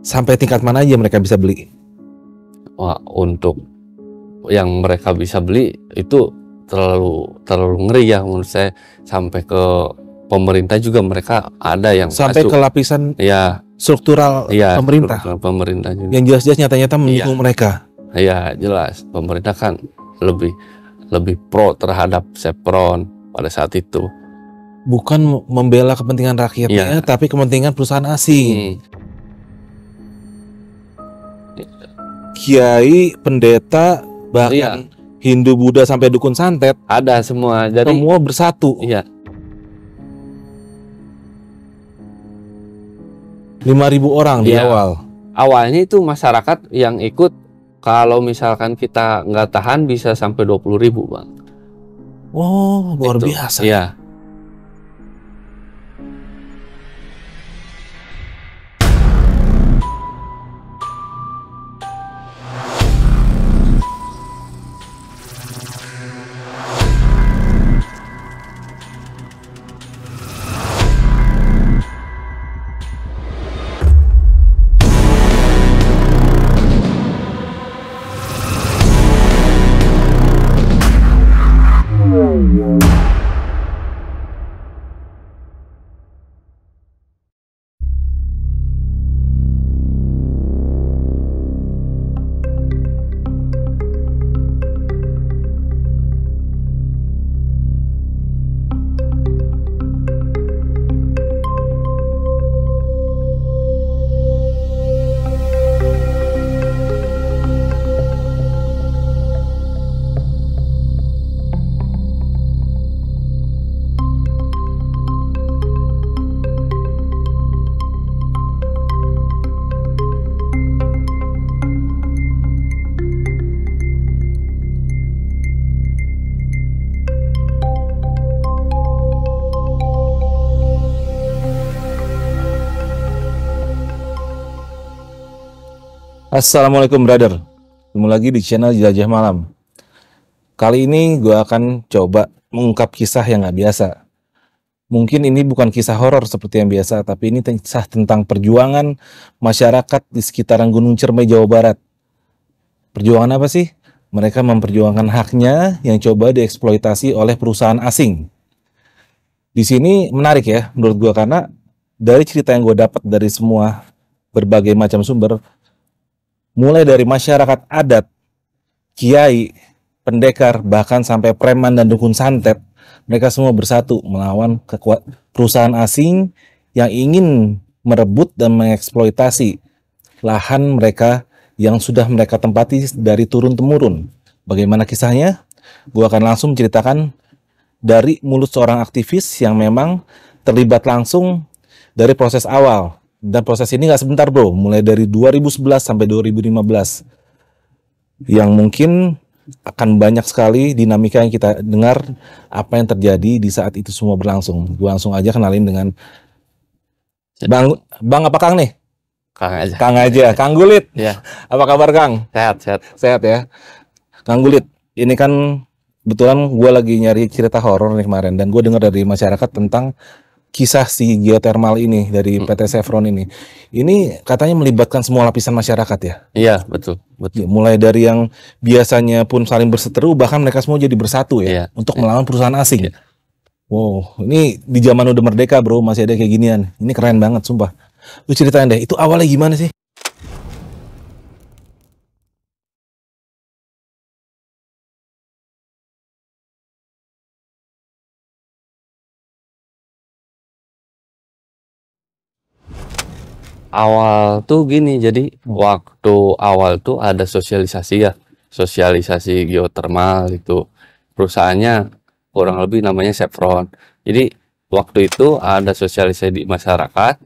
Sampai tingkat mana aja mereka bisa beli? Wah, untuk yang mereka bisa beli itu terlalu ngeri ya menurut saya. Sampai ke pemerintah juga mereka ada yang sampai ke lapisan ya struktural pemerintah. Struktural pemerintah juga. Yang jelas-jelas nyata-nyata mendukung mereka. Ya jelas, pemerintah kan lebih pro terhadap Chevron pada saat itu. Bukan membela kepentingan rakyatnya, tapi kepentingan perusahaan asing. Kiai, pendeta, bahkan Hindu, Buddha sampai dukun santet ada semua. Jadi semua bersatu. Iya. 5.000 orang di awal. Awalnya itu masyarakat yang ikut, kalau misalkan kita nggak tahan bisa sampai 20.000, Bang. Oh, luar biasa. Iya. Assalamualaikum brother, ketemu lagi di channel Jelajah Malam. Kali ini gue akan coba mengungkap kisah yang gak biasa. Mungkin ini bukan kisah horor seperti yang biasa, tapi ini kisah tentang perjuangan masyarakat di sekitaran Gunung Ciremai, Jawa Barat. Perjuangan apa sih? Mereka memperjuangkan haknya yang coba dieksploitasi oleh perusahaan asing. Di sini menarik ya menurut gue, karena dari cerita yang gue dapat dari semua berbagai macam sumber, mulai dari masyarakat adat, kiai, pendekar, bahkan sampai preman dan dukun santet, mereka semua bersatu melawan perusahaan asing yang ingin merebut dan mengeksploitasi lahan mereka yang sudah mereka tempati dari turun-temurun. Bagaimana kisahnya? Gua akan langsung menceritakan dari mulut seorang aktivis yang memang terlibat langsung dari proses awal. Dan proses ini nggak sebentar bro, mulai dari 2011 sampai 2015, yang mungkin akan banyak sekali dinamika yang kita dengar apa yang terjadi di saat itu semua berlangsung. Gue langsung aja kenalin dengan Bang apa Kang nih? Kang aja, Kang Gulit. Ya. Apa kabar Kang? Sehat ya. Kang Gulit, ini kan kebetulan gue lagi nyari cerita horor nih kemarin, dan gue dengar dari masyarakat tentang kisah si geothermal ini dari PT Chevron ini. Ini katanya melibatkan semua lapisan masyarakat ya? Iya, betul. Mulai dari yang biasanya pun saling berseteru, bahkan mereka semua jadi bersatu ya, untuk melawan perusahaan asing. Wow, ini di zaman udah merdeka bro, masih ada kayak ginian. Ini keren banget sumpah. Lu ceritain deh, itu awalnya gimana sih? Awal tuh gini, jadi waktu awal tuh ada sosialisasi geothermal itu. Perusahaannya kurang lebih namanya Chevron. Jadi waktu itu ada sosialisasi di masyarakat.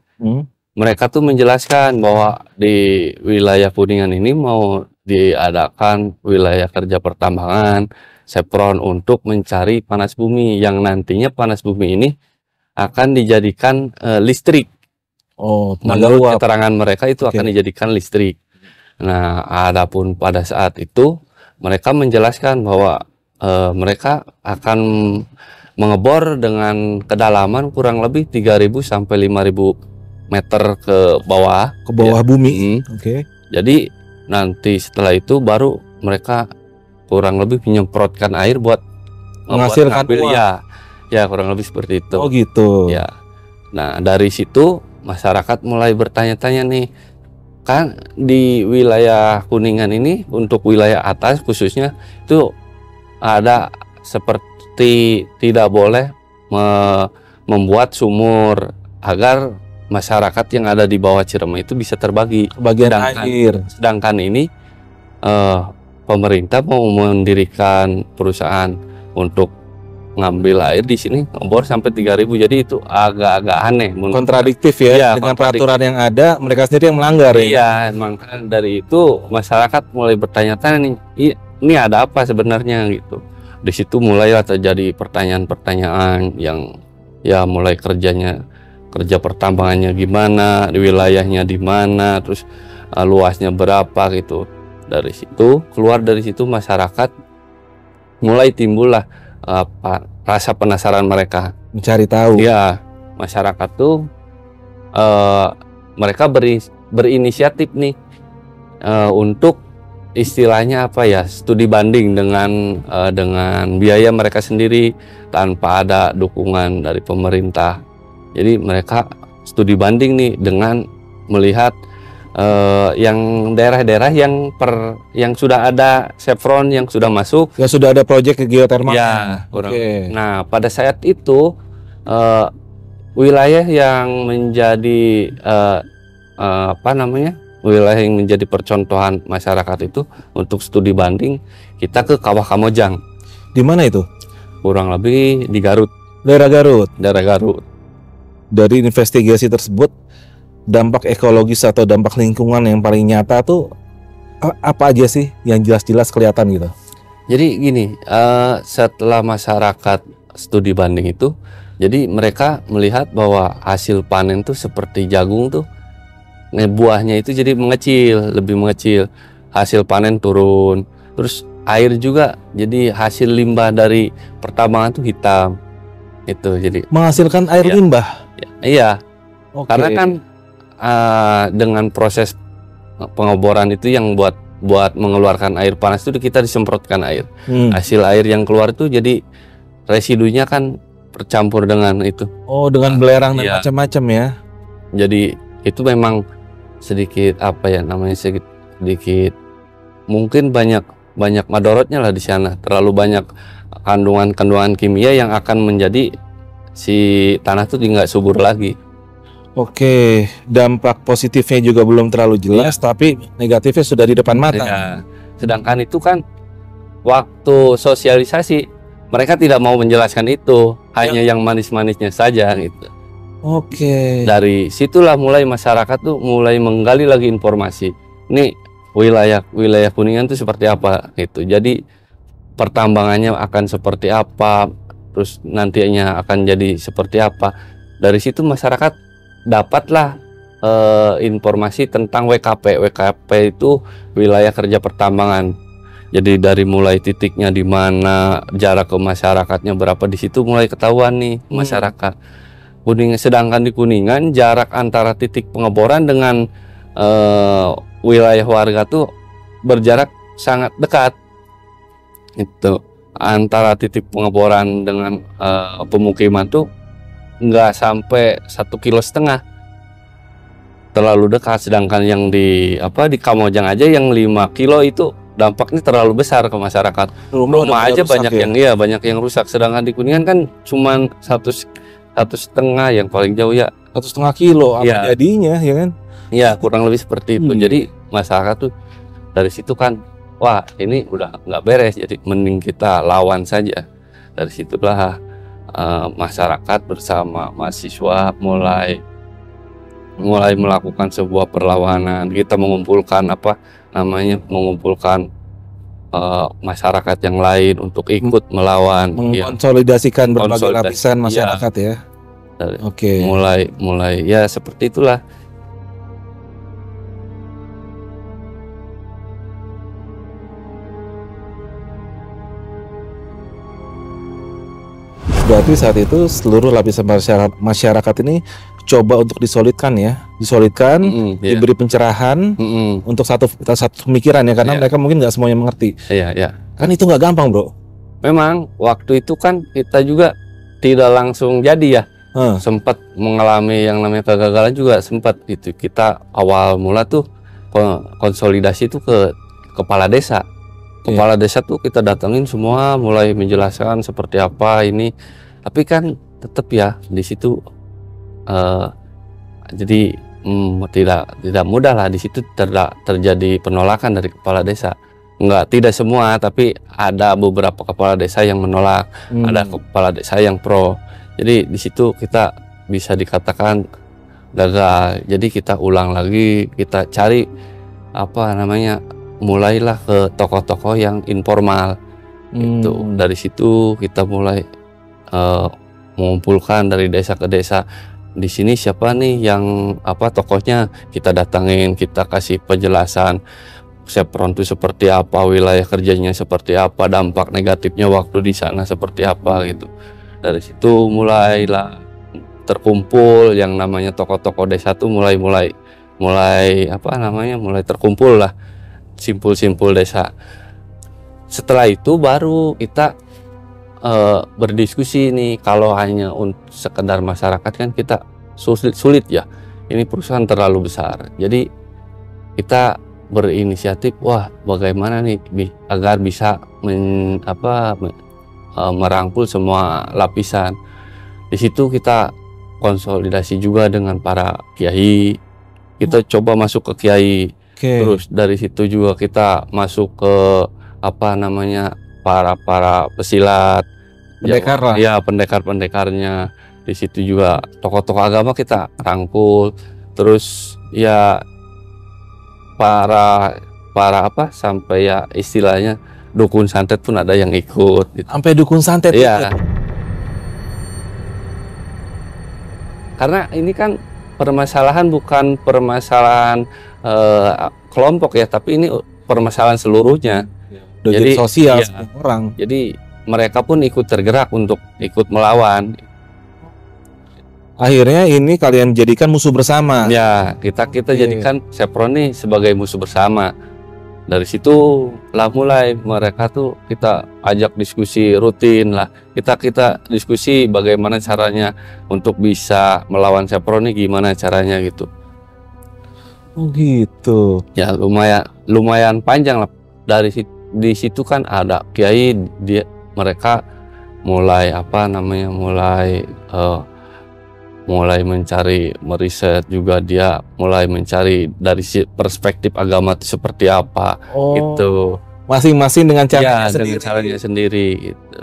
Mereka tuh menjelaskan bahwa di wilayah Kuningan ini mau diadakan wilayah kerja pertambangan Chevron untuk mencari panas bumi, yang nantinya panas bumi ini akan dijadikan listrik. Menurut keterangan mereka itu akan dijadikan listrik. Nah, adapun pada saat itu mereka menjelaskan bahwa mereka akan mengebor dengan kedalaman kurang lebih 3.000 sampai 5.000 meter ke bawah bumi. Oke. Jadi nanti setelah itu baru mereka kurang lebih menyemprotkan air buat menghasilkan uang. Ya kurang lebih seperti itu. Oh gitu. Ya. Nah dari situ masyarakat mulai bertanya-tanya nih, kan di wilayah Kuningan ini untuk wilayah atas khususnya itu ada seperti tidak boleh membuat sumur agar masyarakat yang ada di bawah Ciremai itu bisa terbagi bagian air. Sedangkan ini pemerintah mau mendirikan perusahaan untuk ngambil air di sini ngebor sampai 3.000, jadi itu agak-agak aneh, kontradiktif ya, dengan peraturan yang ada, mereka sendiri yang melanggar. Iya, emang kan dari itu masyarakat mulai bertanya-tanya nih, ini ada apa sebenarnya gitu. Di situ mulailah terjadi pertanyaan-pertanyaan yang ya mulai kerja pertambangannya gimana, di wilayahnya di mana, terus luasnya berapa gitu. Dari situ masyarakat mulai timbullah rasa penasaran mereka, mencari tahu. Ya, masyarakat tuh mereka berinisiatif nih untuk istilahnya apa ya, studi banding dengan biaya mereka sendiri tanpa ada dukungan dari pemerintah. Jadi mereka studi banding nih dengan melihat yang daerah-daerah yang sudah ada chevron, yang sudah masuk, yang sudah ada proyek ke geotermal. Ya, Nah pada saat itu wilayah yang menjadi wilayah yang menjadi percontohan masyarakat itu untuk studi banding, kita ke Kawah Kamojang. Di mana itu? Kurang lebih di Garut. Daerah Garut. Dari investigasi tersebut, dampak ekologis atau dampak lingkungan yang paling nyata tuh apa aja sih yang jelas-jelas kelihatan gitu? Jadi gini, setelah masyarakat studi banding itu, jadi mereka melihat bahwa hasil panen tuh seperti jagung tuh, buahnya itu jadi lebih mengecil, hasil panen turun, terus air juga jadi hasil limbah dari pertambangan tuh hitam, itu jadi menghasilkan air limbah. Iya, karena kan dengan proses pengeboran itu yang buat mengeluarkan air panas itu kita disemprotkan air. Hasil air yang keluar itu jadi residunya kan bercampur dengan itu. Oh, dengan belerang dan macam-macam ya. Jadi itu memang sedikit sedikit mungkin banyak madorotnya lah di sana. Terlalu banyak kandungan kimia yang akan menjadi si tanah itu nggak subur lagi. Oke, dampak positifnya juga belum terlalu jelas, tapi negatifnya sudah di depan mata. Ya. Sedangkan itu kan waktu sosialisasi mereka tidak mau menjelaskan itu, hanya yang manis-manisnya saja gitu. Oke. Dari situlah mulai masyarakat tuh mulai menggali lagi informasi. Ini wilayah Kuningan tuh seperti apa gitu. Jadi pertambangannya akan seperti apa, terus nantinya akan jadi seperti apa. Dari situ masyarakat dapatlah informasi tentang WKP. WKP itu wilayah kerja pertambangan. Jadi dari mulai titiknya di mana, jarak ke masyarakatnya berapa, di situ mulai ketahuan nih masyarakat. Sedangkan di Kuningan jarak antara titik pengeboran dengan wilayah warga tuh berjarak sangat dekat. Itu antara titik pengeboran dengan pemukiman tuh nggak sampai 1,5 kilo, terlalu dekat. Sedangkan yang di Kamojang aja yang 5 kilo itu dampaknya terlalu besar ke masyarakat. Rumah aja banyak ya? Banyak yang rusak. Sedangkan di Kuningan kan cuman 1,5 yang paling jauh ya. 1,5 kilo apa jadinya ya kan? Ya kurang lebih seperti itu. Jadi masyarakat tuh dari situ kan, wah ini udah nggak beres. Jadi mending kita lawan saja. Dari situlah masyarakat bersama mahasiswa mulai melakukan sebuah perlawanan. Kita mengumpulkan masyarakat yang lain untuk ikut melawan, mengkonsolidasikan berbagai lapisan masyarakat ya. Oke. Mulai ya seperti itulah. Berarti saat itu seluruh lapisan masyarakat ini coba untuk disolidkan ya, diberi pencerahan untuk satu pemikiran ya, karena mereka mungkin nggak semuanya mengerti. Kan itu nggak gampang, bro. Memang waktu itu kan kita juga tidak langsung jadi ya, sempat mengalami yang namanya kegagalan juga sempat gitu. Kita awal mula tuh konsolidasi itu ke kepala desa. Kepala desa tuh kita datangin semua, mulai menjelaskan seperti apa ini. Tapi kan tetap ya di situ jadi tidak mudah lah, di situ terjadi penolakan dari kepala desa. Tidak semua, tapi ada beberapa kepala desa yang menolak, ada kepala desa yang pro. Jadi di situ kita bisa dikatakan gagal. Jadi kita ulang lagi, kita cari mulailah ke tokoh-tokoh yang informal. Itu dari situ kita mulai mengumpulkan dari desa ke desa. Di sini siapa nih yang tokohnya, kita datangin, kita kasih penjelasan Chevron itu seperti apa, wilayah kerjanya seperti apa, dampak negatifnya waktu di sana seperti apa gitu. Dari situ mulailah terkumpul yang namanya tokoh-tokoh desa tuh mulai terkumpul lah simpul-simpul desa. Setelah itu baru kita berdiskusi nih. Kalau hanya sekedar masyarakat kan kita sulit ya, ini perusahaan terlalu besar. Jadi kita berinisiatif, bagaimana nih agar bisa merangkul semua lapisan. Di situ kita konsolidasi juga dengan para kiai. Kita coba masuk ke kiai. Terus dari situ juga kita masuk ke para pesilat, pendekar lah. Ya, pendekar-pendekarnya. Di situ juga tokoh-tokoh agama kita rangkul. Terus ya para sampai ya istilahnya dukun santet pun ada yang ikut gitu. Sampai dukun santet ya. Karena ini kan permasalahan bukan permasalahan kelompok ya, tapi ini permasalahan seluruhnya. Jadi sosial orang. Jadi mereka pun ikut tergerak untuk ikut melawan. Akhirnya ini kalian jadikan musuh bersama. Ya, kita jadikan Chevron nih sebagai musuh bersama. Dari situ lah mulai mereka tuh kita ajak diskusi rutin lah. Kita diskusi bagaimana caranya untuk bisa melawan Chevron nih, gimana caranya gitu. Oh gitu. Ya lumayan panjang lah. Di situ kan ada kiai, mereka mulai mulai mencari, meriset juga, dia mulai mencari dari perspektif agama itu seperti apa. Gitu. Masing-masing dengan caranya sendiri gitu.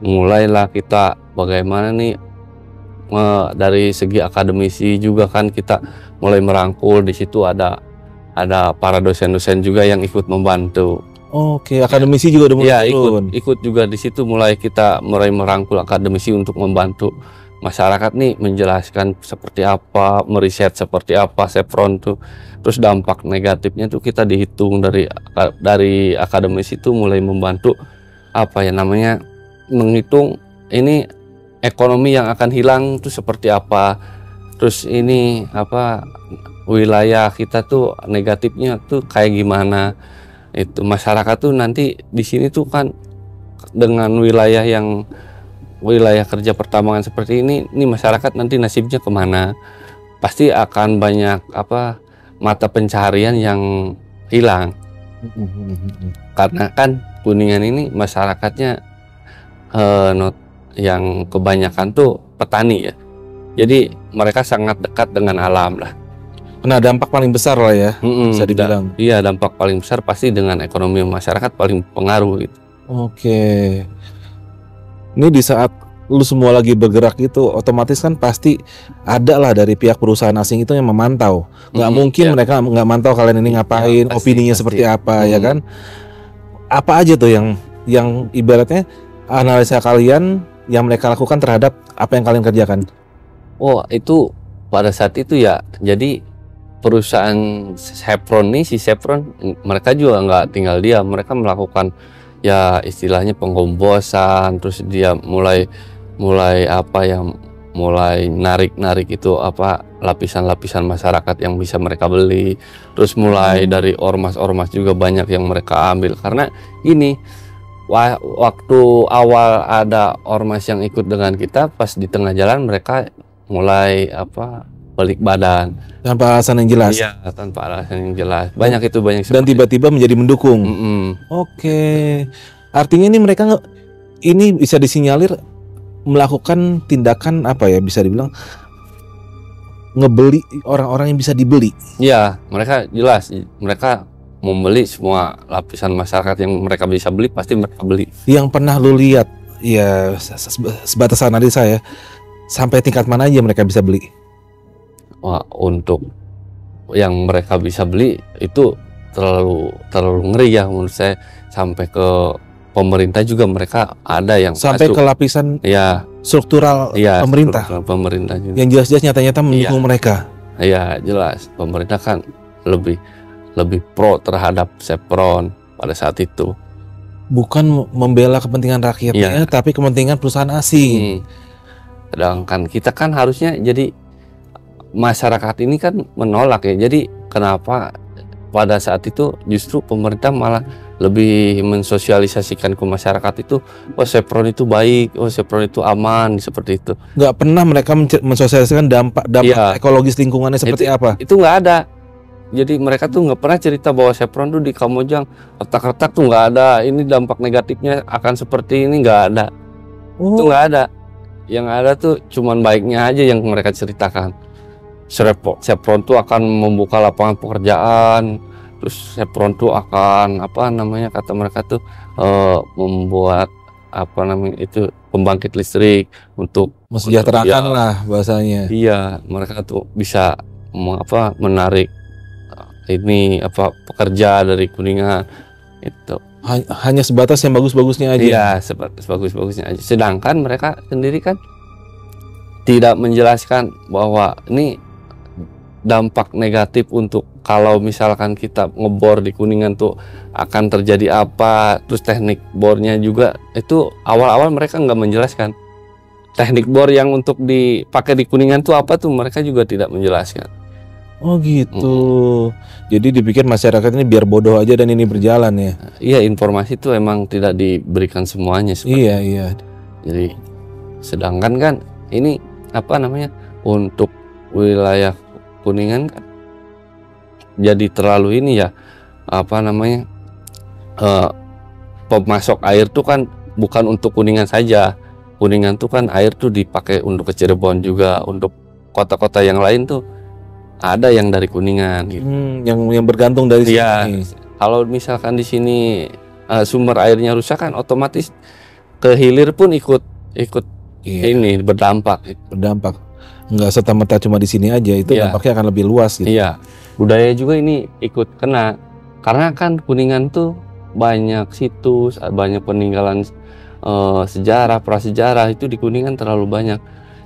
Mulailah kita bagaimana nih dari segi akademisi juga kan kita mulai merangkul. Di situ ada para dosen-dosen juga yang ikut membantu. Akademisi juga udah mulai ikut juga di situ. Kita mulai merangkul akademisi untuk membantu masyarakat nih, menjelaskan seperti apa, meriset seperti apa Chevron tuh. Terus dampak negatifnya tuh kita dihitung dari akademisi itu, mulai membantu menghitung ini ekonomi yang akan hilang tuh seperti apa. Terus ini wilayah kita tuh negatifnya tuh kayak gimana. Itu masyarakat tuh nanti di sini tuh kan dengan wilayah kerja pertambangan seperti ini masyarakat nanti nasibnya kemana? Pasti akan banyak mata pencaharian yang hilang. Karena kan Kuningan ini masyarakatnya yang kebanyakan tuh petani ya. Jadi mereka sangat dekat dengan alam lah. Kena dampak paling besar lah ya, bisa dibilang. Iya, dampak paling besar pasti dengan ekonomi masyarakat paling pengaruh gitu. Ini di saat lu semua lagi bergerak itu, otomatis kan pasti ada lah dari pihak perusahaan asing itu yang memantau. Nggak mungkin mereka nggak mantau kalian ini ngapain, opininya seperti apa, ya kan? Apa aja tuh yang ibaratnya analisa kalian yang mereka lakukan terhadap apa yang kalian kerjakan? Itu pada saat itu ya, jadi perusahaan Chevron nih, si Chevron mereka juga nggak tinggal diam, mereka melakukan ya istilahnya penggombosan, terus dia mulai apa yang mulai narik itu apa lapisan-lapisan masyarakat yang bisa mereka beli, terus mulai dari ormas-ormas juga banyak yang mereka ambil karena ini waktu awal ada ormas yang ikut dengan kita, pas di tengah jalan mereka mulai apa balik badan tanpa alasan yang jelas. Iya, tanpa alasan yang jelas. Banyak itu banyak dan tiba-tiba menjadi mendukung. Oke. Artinya ini mereka ini bisa disinyalir melakukan tindakan apa ya, bisa dibilang ngebeli orang-orang yang bisa dibeli. Iya, mereka jelas mereka membeli semua lapisan masyarakat yang mereka bisa beli, pasti mereka beli. Yang pernah lu lihat ya sebatas analisa ya, sampai tingkat mana aja mereka bisa beli? Wah, untuk yang mereka bisa beli itu terlalu ngeri ya menurut saya. Sampai ke pemerintah juga mereka ada yang sampai masuk ke lapisan ya struktural pemerintah. Struktural pemerintah juga. Yang jelas-jelas nyata-nyata mendukung mereka. Iya, jelas. Pemerintah kan lebih pro terhadap Chevron pada saat itu. Bukan membela kepentingan rakyatnya, tapi kepentingan perusahaan asing. Sedangkan kita kan harusnya jadi masyarakat ini kan menolak ya. Jadi kenapa pada saat itu justru pemerintah malah lebih mensosialisasikan ke masyarakat itu, oh Chevron itu baik, oh Chevron itu aman, seperti itu. Nggak pernah mereka mensosialisasikan dampak ekologis lingkungannya seperti apa? Itu nggak ada. Jadi mereka tuh nggak pernah cerita bahwa Chevron tuh di Kamojang retak-retak tuh nggak ada. Ini dampak negatifnya akan seperti ini, nggak ada. Itu nggak ada. Yang ada tuh cuman baiknya aja yang mereka ceritakan. Chevron tuh akan membuka lapangan pekerjaan, terus Chevron tuh akan apa namanya kata mereka tuh membuat apa namanya itu pembangkit listrik untuk mensejahterakan lah bahasanya. Iya, mereka tuh bisa menarik ini apa pekerja dari Kuningan itu. Hanya sebatas yang bagus-bagusnya aja. Iya, sebatas bagus-bagusnya aja. Sedangkan mereka sendiri kan tidak menjelaskan bahwa ini dampak negatif untuk kalau misalkan kita ngebor di Kuningan tuh akan terjadi apa, terus teknik bornya juga itu awal-awal mereka nggak menjelaskan. Teknik bor yang untuk dipakai di Kuningan tuh apa tuh mereka juga tidak menjelaskan. Oh gitu. Jadi dipikir masyarakat ini biar bodoh aja dan ini berjalan ya. Iya, informasi itu emang tidak diberikan semuanya. Iya. Jadi sedangkan kan ini apa namanya untuk wilayah Kuningan kan jadi terlalu ini ya apa namanya pemasok air tuh kan bukan untuk Kuningan saja. Kuningan tuh kan air tuh dipakai untuk ke Cirebon juga, untuk kota-kota yang lain tuh ada yang dari Kuningan gitu. Yang bergantung dari sini. Kalau misalkan di sini sumber airnya rusak kan otomatis ke hilir pun ikut ini berdampak. Nggak serta-merta cuma di sini aja, itu dampaknya akan lebih luas gitu. Iya, budaya juga ini ikut kena karena kan Kuningan tuh banyak situs, banyak peninggalan sejarah, prasejarah itu di Kuningan terlalu banyak.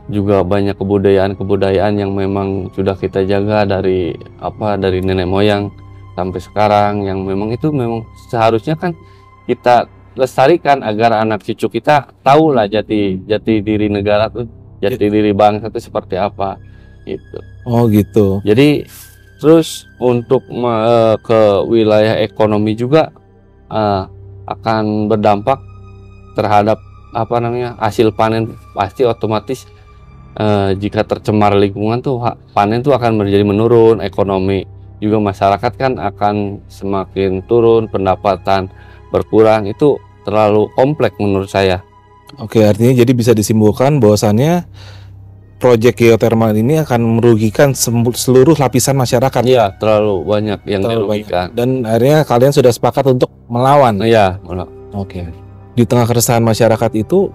Juga banyak kebudayaan yang memang sudah kita jaga dari nenek moyang sampai sekarang, yang memang itu memang seharusnya kan kita lestarikan agar anak cucu kita tahu lah jati diri negara tuh, jati diri bangsa itu seperti apa gitu. Oh gitu. Jadi terus untuk ke wilayah ekonomi juga akan berdampak terhadap apa namanya hasil panen. Pasti otomatis jika tercemar lingkungan tuh panen tuh akan menjadi menurun, ekonomi juga masyarakat kan akan semakin turun, pendapatan berkurang. Itu terlalu kompleks menurut saya. Oke, artinya jadi bisa disimpulkan bahwasannya proyek geotermal ini akan merugikan seluruh lapisan masyarakat. Iya, terlalu banyak yang dirugikan. Dan akhirnya kalian sudah sepakat untuk melawan. Iya, Oke. Di tengah keresahan masyarakat itu,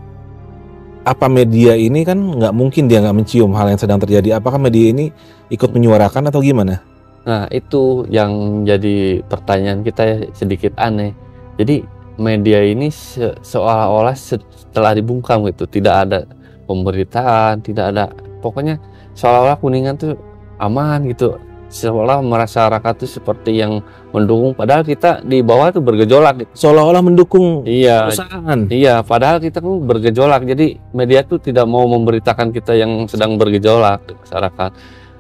apa media ini kan nggak mungkin dia nggak mencium hal yang sedang terjadi. Apakah media ini ikut menyuarakan atau gimana? Nah, itu yang jadi pertanyaan kita sedikit aneh. Jadi media ini seolah-olah setelah dibungkam gitu, tidak ada pemberitaan, tidak ada, pokoknya seolah-olah Kuningan tuh aman gitu. seolah masyarakat itu seperti yang mendukung, padahal kita di bawah tuh bergejolak gitu. Seolah-olah mendukung Iya, perusahaan. iya, padahal kita tuh bergejolak. Jadi media tuh tidak mau memberitakan kita yang sedang bergejolak di masyarakat.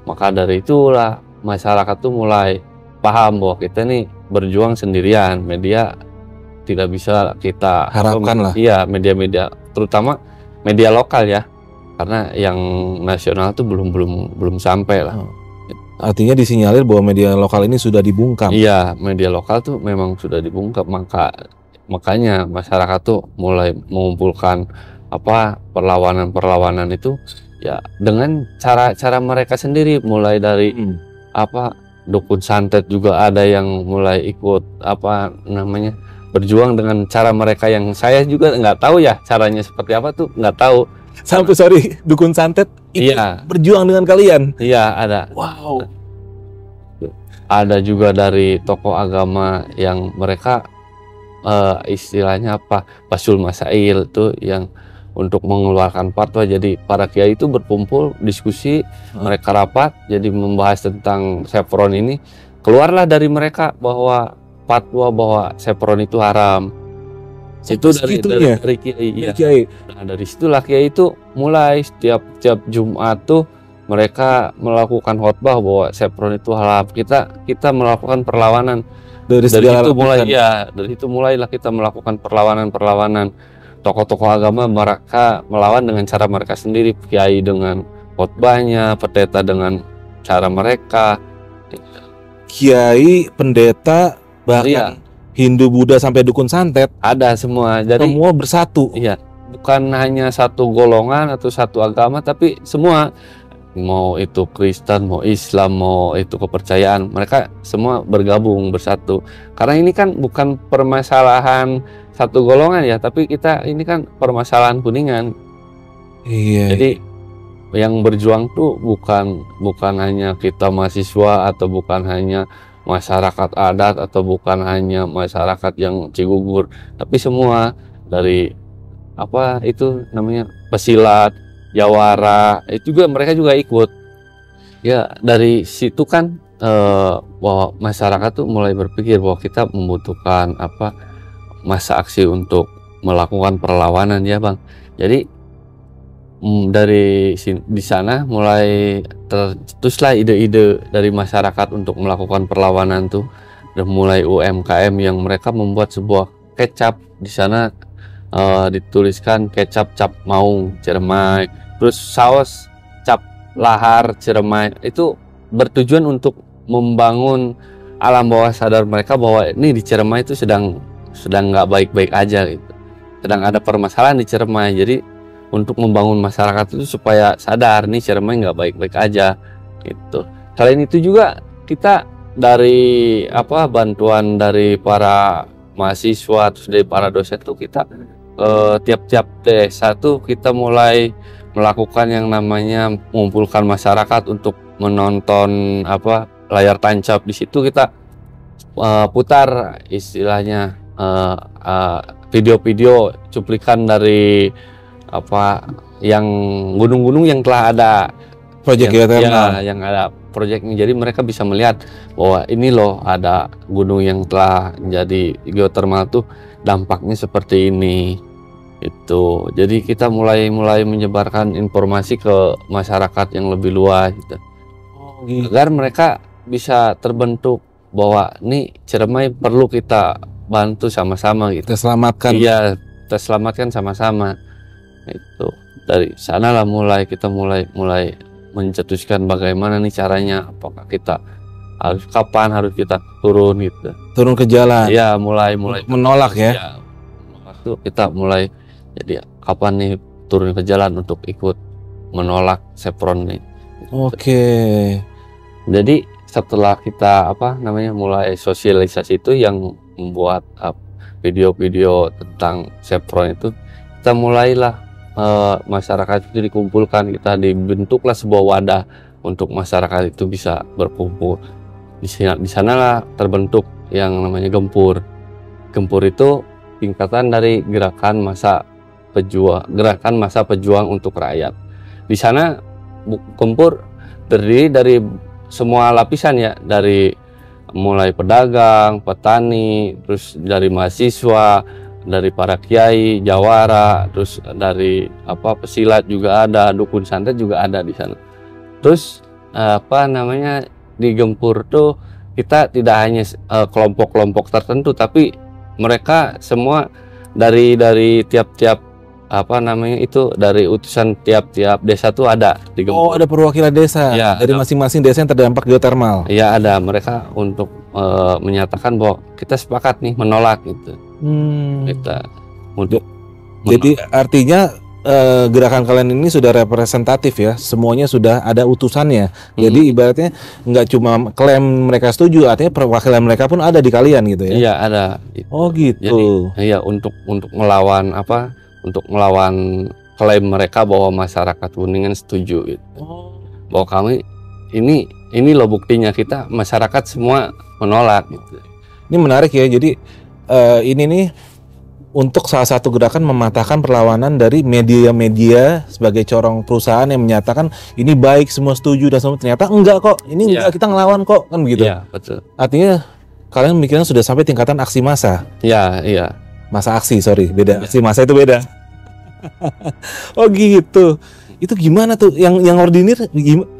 Maka dari itulah masyarakat tuh mulai paham bahwa kita nih berjuang sendirian. Media tidak bisa kita harapkan lah. Iya, media-media terutama media lokal ya. Karena yang nasional tuh belum sampai lah. Artinya disinyalir bahwa media lokal ini sudah dibungkam. Iya, media lokal tuh memang sudah dibungkam, makanya masyarakat tuh mulai mengumpulkan perlawanan itu ya dengan cara mereka sendiri, mulai dari dukun santet juga ada yang mulai ikut berjuang dengan cara mereka yang saya juga nggak tahu ya caranya seperti apa tuh, nggak tahu. Sampai dukun santet berjuang dengan kalian. Iya, ada. Wow. Ada juga dari tokoh agama yang mereka istilahnya Basul Masail tuh yang untuk mengeluarkan fatwa. Jadi para kiai itu berkumpul diskusi, mereka rapat, jadi membahas tentang Chevron ini. Keluarlah dari mereka bahwa fatwa bahwa Chevron itu haram. Itu dari kiai. Ya. Nah, dari situlah kiai itu mulai setiap Jumat tuh mereka melakukan khotbah bahwa Chevron itu halal. Kita melakukan perlawanan dari itu mulai dari itu mulailah kita melakukan perlawanan. Tokoh-tokoh agama mereka melawan dengan cara mereka sendiri, kiai dengan khotbahnya, pendeta dengan cara mereka. Kiai, pendeta, bahkan Hindu, Buddha sampai dukun santet ada semua. Jadi semua bersatu. Iya, bukan hanya satu golongan atau satu agama, tapi semua, mau itu Kristen, mau Islam, mau itu kepercayaan, mereka semua bergabung bersatu. Karena ini kan bukan permasalahan satu golongan ya, tapi kita ini kan permasalahan Kuningan. Iya. Jadi yang berjuang tuh bukan hanya kita mahasiswa, atau bukan hanya masyarakat adat, atau bukan hanya masyarakat yang Cigugur, tapi semua dari itu namanya pesilat, jawara, itu juga mereka juga ikut. Ya dari situ kan bahwa masyarakat tuh mulai berpikir bahwa kita membutuhkan masa aksi untuk melakukan perlawanan ya Bang. Jadi dari di sana mulai tercetuslah ide-ide dari masyarakat untuk melakukan perlawanan tuh. Dan mulai UMKM yang mereka membuat sebuah kecap. Di sana dituliskan kecap cap maung Ciremai, terus saus cap lahar Ciremai. Itu bertujuan untuk membangun alam bawah sadar mereka bahwa ini di Ciremai itu sedang nggak baik-baik aja gitu. Sedang ada permasalahan di Ciremai. Jadi untuk membangun masyarakat itu supaya sadar nih Ciremai nggak baik-baik aja gitu. Selain itu juga kita dari bantuan dari para mahasiswa, terus dari para dosen tuh kita tiap-tiap desa tuh kita mulai melakukan yang namanya mengumpulkan masyarakat untuk menonton layar tancap. Di situ kita putar istilahnya video-video cuplikan dari yang gunung-gunung yang telah ada proyek geotermal, yang ada proyeknya. Jadi mereka bisa melihat bahwa ini loh ada gunung yang telah menjadi geotermal tuh dampaknya seperti ini. Itu jadi kita mulai menyebarkan informasi ke masyarakat yang lebih luas gitu. Agar mereka bisa terbentuk bahwa nih Ciremai perlu kita bantu sama-sama gitu. Kita selamatkan. Iya, kita selamatkan sama-sama. Itu dari sanalah kita mulai mencetuskan bagaimana nih caranya, apakah kita kapan harus kita turun gitu. Turun ke jalan. Iya, mulai menolak ya. Ya, waktu kita mulai jadi kapan nih turun ke jalan untuk ikut menolak Chevron nih. Oke. Jadi setelah kita mulai sosialisasi itu yang membuat video-video tentang Chevron itu, kita mulailah masyarakat itu dikumpulkan, kita dibentuklah sebuah wadah untuk masyarakat itu bisa berkumpul. Di sanalah terbentuk yang namanya Gempur. Gempur itu tingkatan dari gerakan masa pejuang untuk rakyat. Di sana Gempur terdiri dari semua lapisan ya, dari mulai pedagang, petani, terus dari mahasiswa, dari para kiai, jawara, terus dari pesilat juga ada, dukun santet juga ada di sana. Terus di Gempur tuh kita tidak hanya kelompok-kelompok tertentu, tapi mereka semua dari tiap-tiap dari utusan tiap-tiap desa tuh ada di Gempur. Oh, ada perwakilan desa ya, dari masing-masing desa yang terdampak geotermal. Iya, ada. Mereka untuk menyatakan bahwa kita sepakat nih menolak gitu. Kita untuk jadi artinya gerakan kalian ini sudah representatif ya, semuanya sudah ada utusannya. Jadi ibaratnya nggak cuma klaim mereka setuju, artinya perwakilan mereka pun ada di kalian gitu ya. Iya, ada. Oh gitu. Jadi, iya, untuk melawan untuk melawan klaim mereka bahwa masyarakat Kuningan setuju gitu. Bahwa kami ini loh buktinya, kita masyarakat semua menolak gitu. Ini menarik ya. Jadi ini nih untuk salah satu gerakan mematahkan perlawanan dari media-media sebagai corong perusahaan yang menyatakan ini baik, semua setuju, dan semua ternyata enggak kok, ini enggak, kita ngelawan kok, kan begitu. Iya, betul. Artinya kalian mikirnya sudah sampai tingkatan aksi massa. Iya. Masa aksi, sorry, beda. Aksi massa itu beda. Oh gitu. Itu gimana tuh? Yang ordinir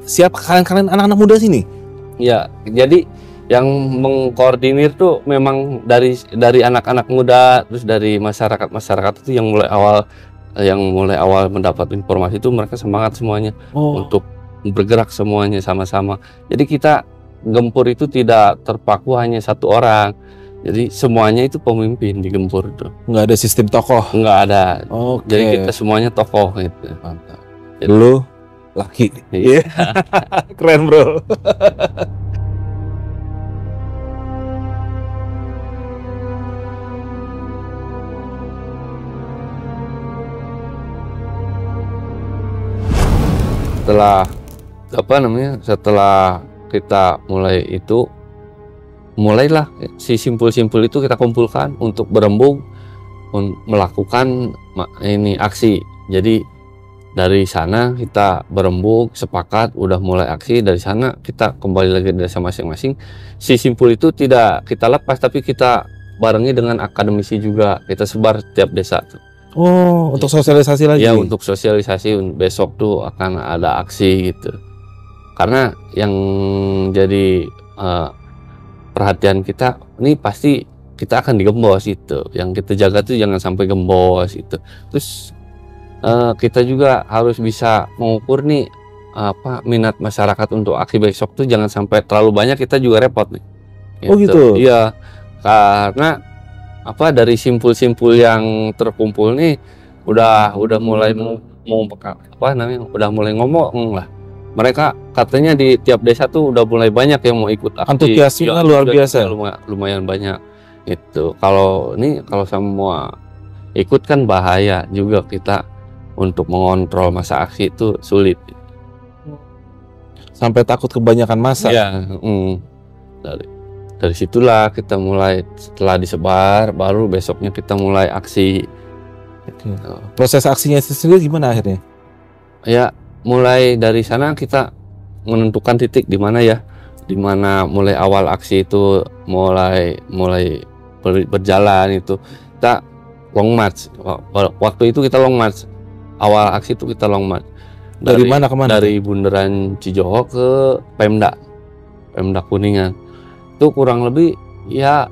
siapa kalian anak-anak muda sini? Ya, jadi yang mengkoordinir tuh memang dari anak-anak muda, terus dari masyarakat itu yang mulai awal mendapat informasi itu mereka semangat semuanya untuk bergerak semuanya sama-sama. Jadi kita Gempur itu tidak terpaku hanya satu orang. Jadi semuanya itu pemimpin di Gempur itu. Nggak ada sistem tokoh? Nggak ada. Oke. Jadi kita semuanya tokoh gitu. Mantap. Lu laki. Iya. Keren bro. Setelah kita mulailah si simpul-simpul itu kita kumpulkan untuk berembuk melakukan aksi. Jadi dari sana kita berembuk sepakat udah mulai aksi, dari sana kita kembali lagi ke desa masing-masing. Si simpul itu tidak kita lepas, tapi kita barengi dengan akademisi juga, kita sebar tiap desa tuh. Untuk sosialisasi lagi? Ya, untuk sosialisasi besok tuh akan ada aksi gitu. Karena yang jadi perhatian kita ini pasti kita akan digembos itu. Yang kita jaga tuh jangan sampai gembos itu. Terus kita juga harus bisa mengukur nih minat masyarakat untuk aksi besok tuh jangan sampai terlalu banyak, kita juga repot nih. Gitu. Oh gitu. Iya. Karena dari simpul-simpul yang terkumpul nih udah mulai udah mulai ngomong lah. Mereka katanya di tiap desa tuh udah mulai banyak yang mau ikut aksi. Antusiasnya luar biasa. Lumayan banyak itu. Kalau semua ikut kan bahaya juga, kita untuk mengontrol masa aksi itu sulit. Sampai takut kebanyakan masa. Ya, dari situlah kita mulai, setelah disebar baru besoknya kita mulai aksi. Proses aksinya sendiri gimana akhirnya? Ya, mulai dari sana kita menentukan titik di mana mulai awal aksi itu mulai berjalan itu. Kita long march. Waktu itu kita long march. Awal aksi itu kita long march. Dari mana ke mana? Dari Bundaran Cijoho ke Pemda Kuningan. Itu kurang lebih ya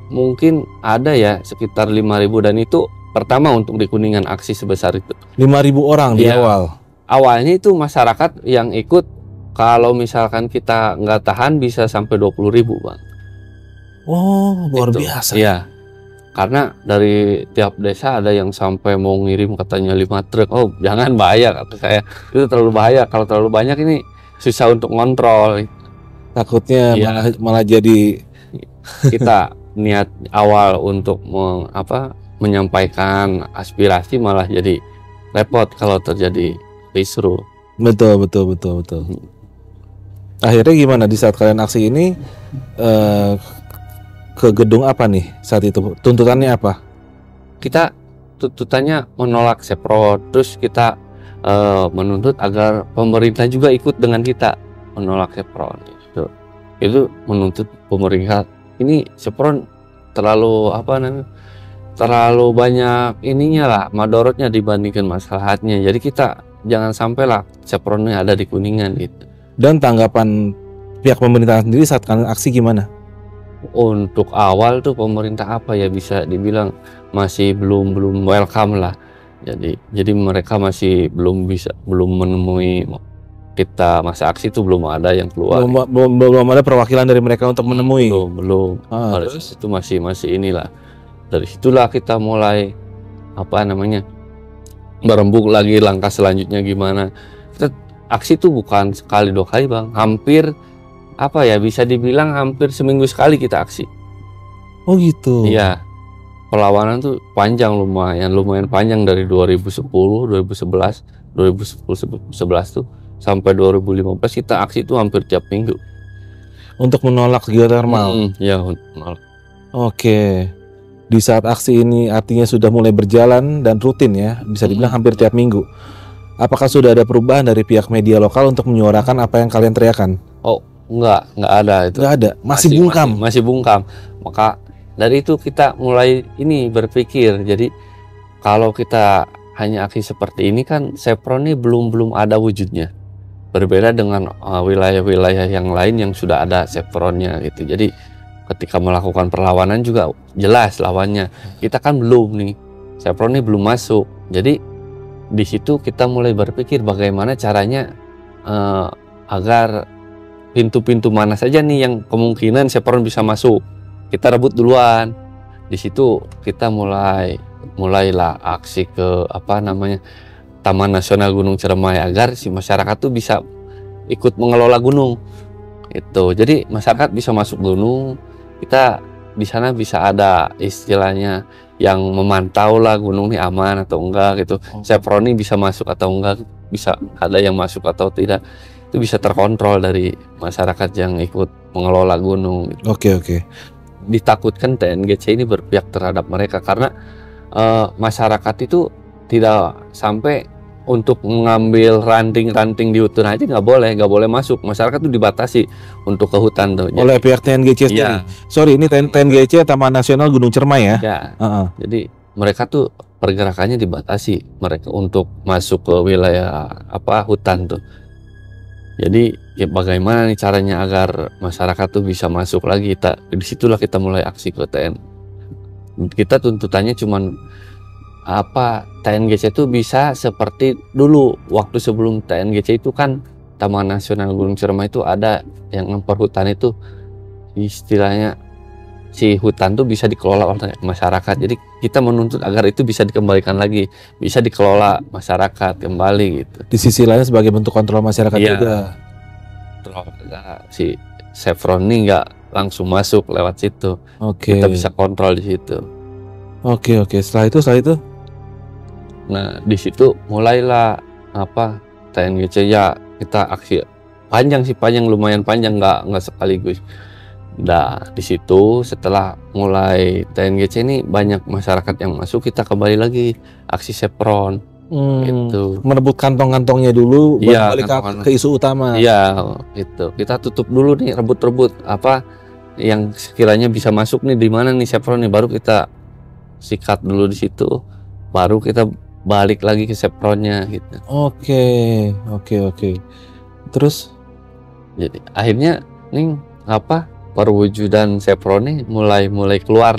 mungkin ada ya sekitar 5.000, dan itu pertama untuk di Kuningan aksi sebesar itu. 5.000 orang di awal. Awalnya itu masyarakat yang ikut, kalau misalkan kita nggak tahan bisa sampai 20.000 Bang. Luar biasa. Iya. Karena dari tiap desa ada yang sampai mau ngirim katanya 5 truk. Oh, jangan, bahaya kata saya. Itu terlalu bahaya. Kalau terlalu banyak ini susah untuk ngontrol. Takutnya malah jadi kita niat awal untuk menyampaikan aspirasi malah jadi repot kalau terjadi kisruh. Betul. Akhirnya gimana di saat kalian aksi ini ke gedung apa nih saat itu? Tuntutannya apa? Kita tuntutannya menolak Sepro, terus kita menuntut agar pemerintah juga ikut dengan kita. menolak Chevron itu menuntut pemerintah ini Chevron terlalu terlalu banyak ininya lah madorotnya dibandingkan maslahatnya, jadi kita jangan sampailah Chevronnya ada di Kuningan gitu. Dan tanggapan pihak pemerintah sendiri saat kalian aksi gimana? Untuk awal tuh pemerintah apa ya, bisa dibilang masih belum welcome lah. Jadi mereka masih belum menemui kita masa aksi itu, belum ada yang keluar. Belum ada perwakilan dari mereka untuk menemui. Belum. Terus itu masih inilah. Dari situlah kita mulai berembuk lagi langkah selanjutnya gimana. Kita aksi itu bukan sekali 2 kali Bang, hampir bisa dibilang hampir seminggu sekali kita aksi. Oh gitu. Iya. Perlawanan tuh panjang, lumayan panjang dari 2010, 2011 tuh sampai 2015 kita aksi itu hampir tiap minggu. Untuk menolak geothermal. Ya, menolak. Oke. Di saat aksi ini artinya sudah mulai berjalan dan rutin ya, bisa dibilang hampir tiap minggu. Apakah sudah ada perubahan dari pihak media lokal untuk menyuarakan apa yang kalian teriakan? Oh, enggak ada itu. Enggak ada, masih bungkam. Masih bungkam. Maka dari itu kita mulai berpikir. Jadi kalau kita hanya aksi seperti ini kan Chevron ini belum ada wujudnya. Berbeda dengan wilayah-wilayah yang lain yang sudah ada Chevronnya gitu. Jadi ketika melakukan perlawanan juga jelas lawannya. Kita kan belum nih. Chevron ini belum masuk. Jadi di situ kita mulai berpikir bagaimana caranya agar pintu-pintu mana saja nih yang kemungkinan Chevron bisa masuk. Kita rebut duluan. Di situ kita mulailah aksi ke Taman Nasional Gunung Ciremai agar si masyarakat tuh bisa ikut mengelola gunung. Itu. Jadi masyarakat bisa masuk gunung. Kita di sana bisa ada istilahnya yang memantau lah gunung ini aman atau enggak gitu. Chevron ini bisa masuk atau enggak, bisa ada yang masuk atau tidak. Itu bisa terkontrol dari masyarakat yang ikut mengelola gunung gitu. Oke. Ditakutkan TNGC ini berpihak terhadap mereka karena masyarakat itu tidak sampai untuk mengambil ranting-ranting di hutan aja nggak boleh masuk. Masyarakat itu dibatasi untuk ke hutan tuh. Oleh pihak TNGC sendiri. Sorry, ini TNGC Taman Nasional Gunung Ciremai ya? Ya. Jadi mereka tuh pergerakannya dibatasi, mereka untuk masuk ke wilayah hutan tuh. Jadi bagaimana nih caranya agar masyarakat tuh bisa masuk lagi? Disitulah kita mulai aksi ke TN. Kita tuntutannya cuman TNGC itu bisa seperti dulu waktu sebelum TNGC itu kan Taman Nasional Gunung Ciremai itu ada yang perhutan itu istilahnya si hutan tuh bisa dikelola oleh masyarakat. Jadi kita menuntut agar itu bisa dikembalikan lagi, bisa dikelola masyarakat kembali gitu. Di sisi lain sebagai bentuk kontrol masyarakat juga. Si Chevron ini nggak langsung masuk lewat situ. Oke. Kita bisa kontrol di situ. Oke. Setelah itu? Nah di situ mulailah TNGC ya kita aksi panjang lumayan panjang, nggak sekaligus. Nah di situ setelah mulai TNGC ini banyak masyarakat yang masuk, kita kembali lagi aksi Chevron. Gitu. Merebut kantong-kantongnya dulu, balik ke isu utama. Iya itu kita tutup dulu nih, rebut yang sekiranya bisa masuk nih, di mana nih Chevron nih, baru kita sikat dulu di situ, baru kita balik lagi ke Chevronnya gitu. Oke. Terus jadi akhirnya nih perwujudan Chevron nih mulai keluar,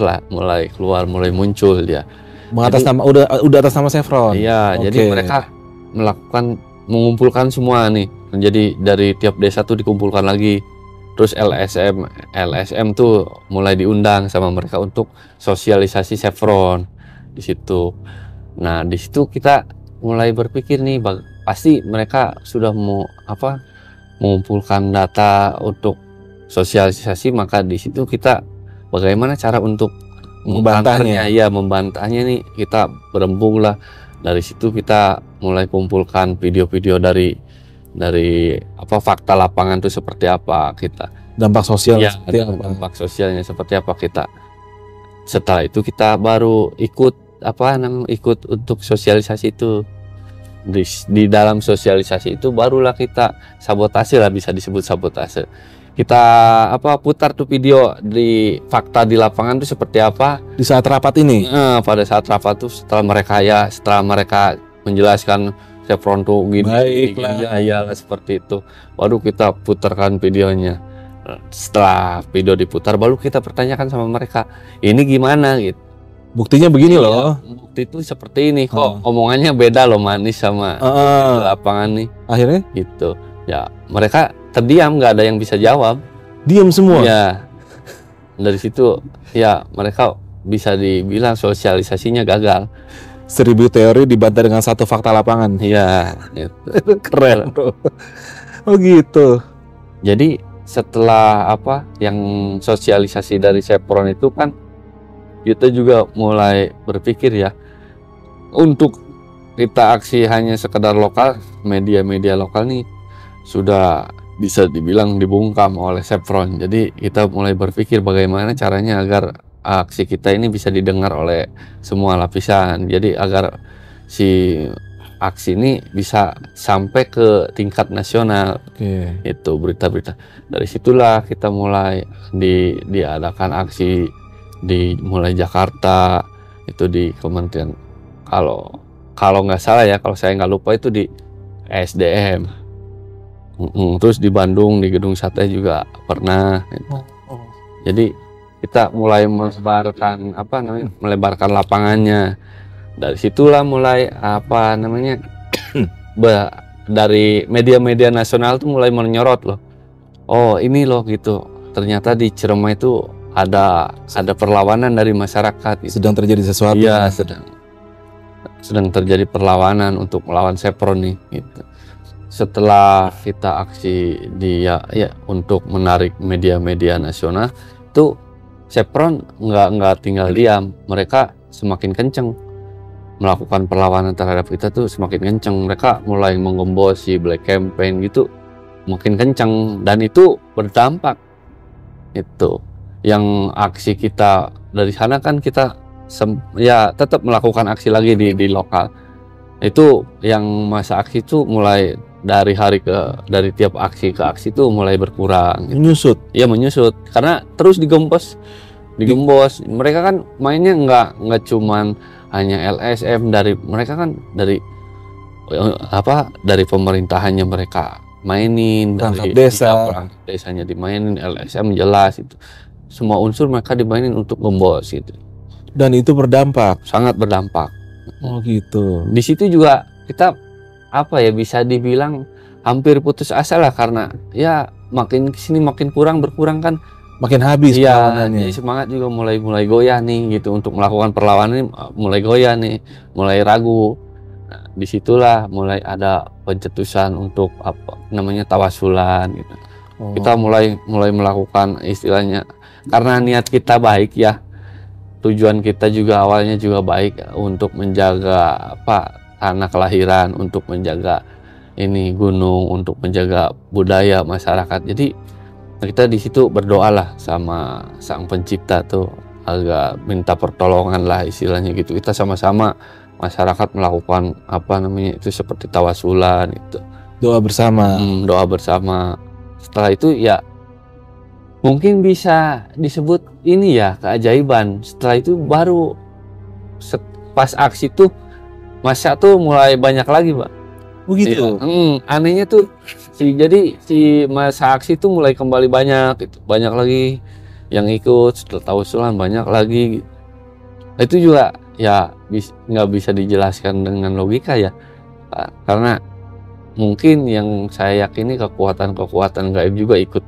mulai muncul dia. Udah atas nama Chevron. Iya, jadi mereka mengumpulkan semua nih. Jadi dari tiap desa tuh dikumpulkan lagi. Terus LSM tuh mulai diundang sama mereka untuk sosialisasi Chevron di situ. Nah, di situ kita mulai berpikir nih, pasti mereka sudah mengumpulkan data untuk sosialisasi, maka di situ kita bagaimana cara untuk membantahnya. Membantahnya nih, kita berembuk lah. Dari situ kita mulai kumpulkan video-video dari fakta lapangan itu seperti apa, kita dampak sosial dampak sosialnya seperti apa kita. Setelah itu kita baru ikut untuk sosialisasi itu. di dalam sosialisasi itu barulah kita sabotase lah, bisa disebut sabotase. Kita putar tuh video di fakta di lapangan tuh seperti apa di saat rapat ini. Pada saat rapat tuh setelah mereka menjelaskan Chevron tuh gini ya seperti itu, baru kita putarkan videonya. Setelah video diputar baru kita pertanyakan sama mereka, ini gimana gitu, buktinya begini loh, bukti itu seperti ini kok, omongannya beda loh manis sama di lapangan nih. Akhirnya gitu ya, mereka terdiam, nggak ada yang bisa jawab, diam semua ya. Dari situ ya mereka bisa dibilang sosialisasinya gagal. 1000 teori dibantah dengan 1 fakta lapangan. Iya, itu keren bro. Oh gitu. Jadi setelah yang sosialisasi dari Chevron itu kan, kita juga mulai berpikir ya, untuk kita aksi hanya sekedar lokal, media-media lokal nih sudah bisa dibilang dibungkam oleh Chevron. Jadi kita mulai berpikir bagaimana caranya agar aksi kita ini bisa didengar oleh semua lapisan. Jadi agar si aksi ini bisa sampai ke tingkat nasional. Itu berita-berita. Dari situlah kita mulai diadakan aksi di mulai Jakarta, itu di Kementerian, kalau nggak salah ya, kalau saya nggak lupa itu di SDM. Terus di Bandung di Gedung Sate juga pernah. Jadi kita mulai melebarkan lapangannya. Dari situlah mulai dari media-media nasional tuh mulai menyorot loh. Oh ini loh gitu. Ternyata di Ciremai itu ada perlawanan dari masyarakat. Gitu. Sedang terjadi sesuatu. Iya, sedang terjadi perlawanan untuk melawan Chevron nih. Gitu. Setelah kita aksi untuk menarik media-media nasional, itu Chevron nggak tinggal diam, mereka semakin kenceng melakukan perlawanan terhadap kita tuh, semakin kenceng. Mereka mulai menggembosi black campaign gitu, makin kenceng, dan itu berdampak. Itu yang aksi kita dari sana kan kita tetap melakukan aksi lagi di lokal. Itu yang masa aksi itu mulai dari tiap aksi ke aksi itu mulai berkurang. Gitu. Menyusut. Ya menyusut karena terus digembos. Mereka kan mainnya nggak cuman hanya LSM, dari mereka kan dari pemerintahannya mereka mainin, perangkat desanya dimainin, LSM jelas itu. Semua unsur mereka dimainin untuk gembos gitu. Dan itu berdampak, sangat berdampak. Oh gitu. Di situ juga kita bisa dibilang hampir putus asa lah, karena ya makin kesini makin berkurang kan, makin habis perlawanannya. Jadi semangat juga mulai goyah nih gitu untuk melakukan perlawanan ini, mulai goyah nih, mulai ragu. Nah, disitulah mulai ada pencetusan untuk tawasulan gitu. Kita mulai melakukan istilahnya, karena niat kita baik ya, tujuan kita juga awalnya juga baik untuk menjaga tanah kelahiran, untuk menjaga ini gunung, untuk menjaga budaya masyarakat. Jadi kita di situ berdoalah sama Sang Pencipta tuh, agak minta pertolongan lah istilahnya gitu. Kita sama-sama masyarakat melakukan itu seperti tawasulan itu. Doa bersama. Doa bersama. Setelah itu ya mungkin bisa disebut ini ya keajaiban. Setelah itu baru pas aksi tuh masa tuh mulai banyak lagi, Pak. Begitu. Anehnya tuh jadi si masa aksi tuh mulai kembali banyak gitu. Banyak lagi yang ikut, setelah tawasulan banyak lagi. Itu juga ya nggak bisa dijelaskan dengan logika ya. Karena mungkin yang saya yakini kekuatan gaib juga ikut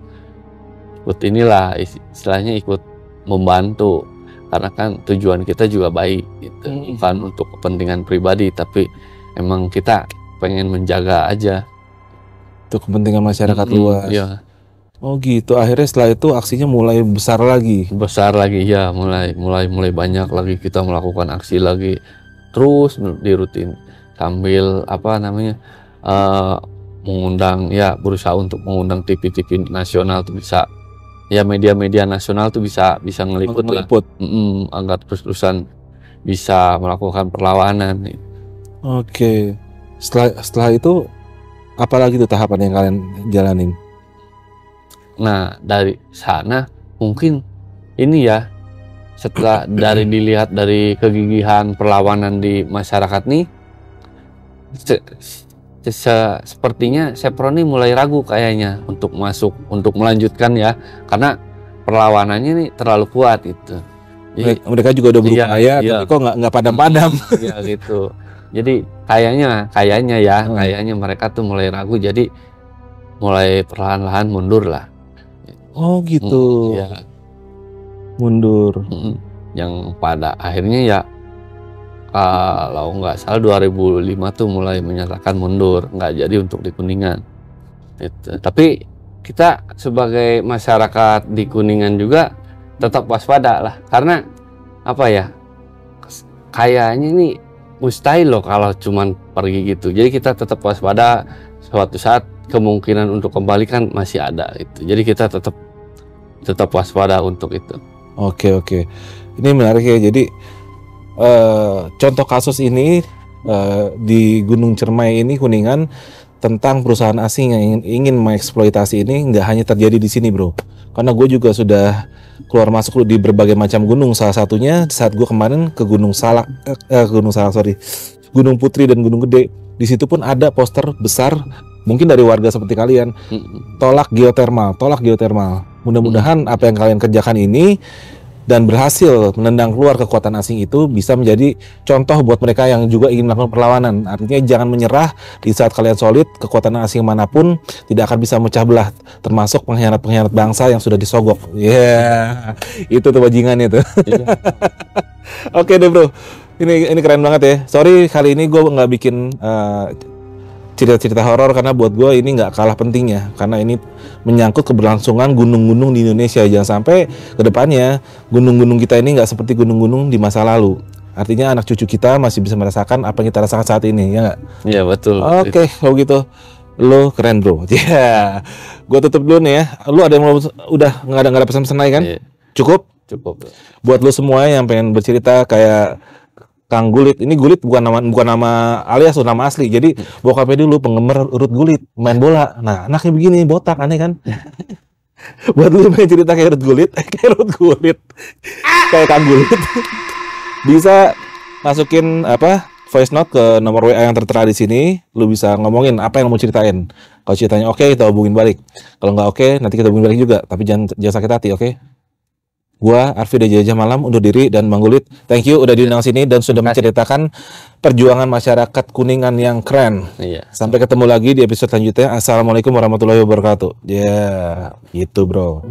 inilah istilahnya, ikut membantu. Karena kan tujuan kita juga baik gitu. Bukan untuk kepentingan pribadi, tapi emang kita pengen menjaga aja untuk kepentingan masyarakat luas. Iya. Oh gitu. Akhirnya setelah itu aksinya mulai besar lagi ya, mulai banyak lagi, kita melakukan aksi lagi terus dirutin sambil mengundang ya, berusaha untuk mengundang TV-TV nasional tuh bisa ya, media-media nasional tuh bisa ngeliput lah, agar terus-terusan bisa melakukan perlawanan. Oke. Setelah itu apalagi tuh tahapan yang kalian jalanin? Nah, dari sana mungkin ini ya, setelah dilihat dari kegigihan perlawanan di masyarakat nih, sepertinya Chevron ini mulai ragu kayaknya untuk melanjutkan ya, karena perlawanannya nih terlalu kuat gitu. Jadi, mereka juga udah berupaya, tapi kok nggak padam-padam. Iya gitu. Jadi kayaknya mereka tuh mulai ragu, jadi mulai perlahan-lahan mundur lah. Oh gitu. Ya. Mundur. Yang pada akhirnya ya, kalau nggak salah 2005 tuh mulai menyatakan mundur, nggak jadi untuk di Kuningan. Gitu. Tapi kita sebagai masyarakat di Kuningan juga tetap waspada lah, karena apa ya, kayaknya ini mustahil loh kalau cuman pergi gitu. Jadi kita tetap waspada, suatu saat kemungkinan untuk kembali kan masih ada itu. Jadi kita tetap waspada untuk itu. Oke. Ini menarik ya. Jadi contoh kasus ini di Gunung Cermai ini, Kuningan, tentang perusahaan asing yang ingin mengeksploitasi ini nggak hanya terjadi di sini, bro. Karena gue juga sudah keluar masuk di berbagai macam gunung. Salah satunya saat gue kemarin ke Gunung Putri dan Gunung Gede. Di situ pun ada poster besar, mungkin dari warga seperti kalian, tolak geotermal. Mudah-mudahan apa yang kalian kerjakan ini dan berhasil menendang keluar kekuatan asing itu bisa menjadi contoh buat mereka yang juga ingin melakukan perlawanan. Artinya jangan menyerah di saat kalian solid. Kekuatan asing manapun tidak akan bisa memecah belah, termasuk pengkhianat bangsa yang sudah disogok. Itu tuh bajingan itu. Oke deh bro, ini keren banget ya. Sorry kali ini gue nggak bikin cerita-cerita horor, karena buat gue ini nggak kalah pentingnya, karena ini menyangkut keberlangsungan gunung-gunung di Indonesia. Jangan sampai kedepannya gunung-gunung kita ini nggak seperti gunung-gunung di masa lalu. Artinya anak cucu kita masih bisa merasakan apa yang kita rasakan saat ini, ya nggak? Iya betul. Oke, kalau gitu lo keren bro. Gue tutup dulu nih ya. Lo ada yang udah nggak ada pesan-pesan lagi kan? Cukup. Buat lo semua yang pengen bercerita kayak Kang Gulit, ini Gulit bukan nama alias, nama asli. Jadi bokapnya dulu penggemar urut Gulit, main bola. Nah, anaknya begini, botak, aneh kan? Buat lu main cerita kayak urut Gulit, kayak Kang Gulit, bisa masukin voice note ke nomor WA yang tertera di sini. Lu bisa ngomongin apa yang mau ceritain. Kalau ceritanya oke, kita hubungin balik. Kalau nggak oke, nanti kita hubungin balik juga. Tapi jangan sakit hati, oke? Gua Arfi dari Jajah Malam undur diri, dan Bang Gulit, thank you udah diundang sini dan sudah menceritakan perjuangan masyarakat Kuningan yang keren. Sampai ketemu lagi di episode selanjutnya. Assalamualaikum warahmatullahi wabarakatuh. Gitu bro.